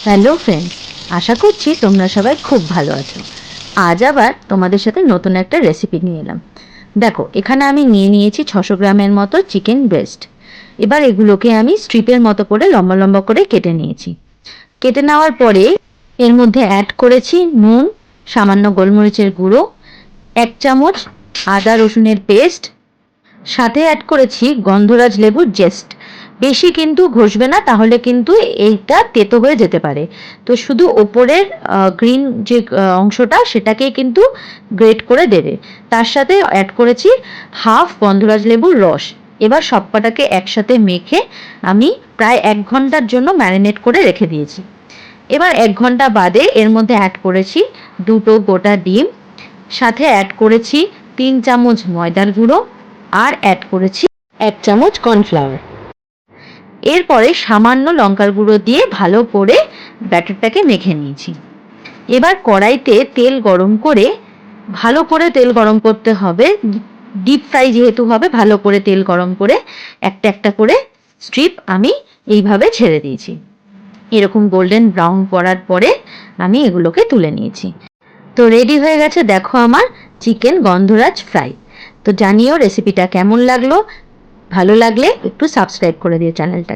Hello friends, আশা করছি তোমরা সবাই খুব ভালো আছো। আজ আবার তোমাদের সাথে নতুন একটা রেসিপি নিয়ে এলাম। দেখো, এখানে আমি নিয়ে নিয়েছি 600 গ্রামের মতো চিকেন ব্রেস্ট। এবার এগুলোকে আমি স্ট্রিপের মতো করে লম্বা লম্বা করে কেটে নিয়েছি। কেটে নেওয়ার পরে এর মধ্যে অ্যাড করেছি নুন, সামান্য গোলমরিচের গুঁড়ো, 1 চামচ আদা রসুনের পেস্ট, সাথে অ্যাড করেছি গন্ধরাজ লেবুর জেস্ট। বেশি কিন্তু ঘষবে না, তাহলে কিন্তু এইটা তেতো হয়ে যেতে পারে। তো শুধু ওপরের গ্রিন যে অংশটা সেটাকেই কিন্তু গ্রেট করে দেবে। তার সাথে অ্যাড করেছি হাফ গন্ধরাজ লেবুর রস। এবার সবকটাকে একসাথে মেখে আমি প্রায় 1 ঘন্টার জন্য ম্যারিনেট করে রেখে দিয়েছি। এবার 1 ঘন্টা বাদে এর মধ্যে অ্যাড করেছি 2টো গোটা ডিম, সাথে অ্যাড করেছি 3 চামচ ময়দার গুঁড়ো, আর অ্যাড করেছি 1 চামচ কর্নফ্লাওয়ার। এরপরে সামান্য লঙ্কার গুঁড়ো দিয়ে ভালো করে ব্যাটারটাকে মেখে নিয়েছি। এবার কড়াইতে তেল গরম করে, ভালো করে তেল গরম করতে হবে, ডিপ ফ্রাই যেহেতু হবে, ভালো করে তেল গরম করে একটা একটা করে স্ট্রিপ আমি এইভাবে ছেড়ে দিয়েছি। এরকম গোল্ডেন ব্রাউন করার পরে আমি এগুলোকে তুলে নিয়েছি। তো রেডি হয়ে গেছে দেখো আমার চিকেন গন্ধরাজ ফ্রাই। তো জানিও রেসিপিটা কেমন লাগলো। ভালো লাগলে একটু সাবস্ক্রাইব করে দিও চ্যানেলটা।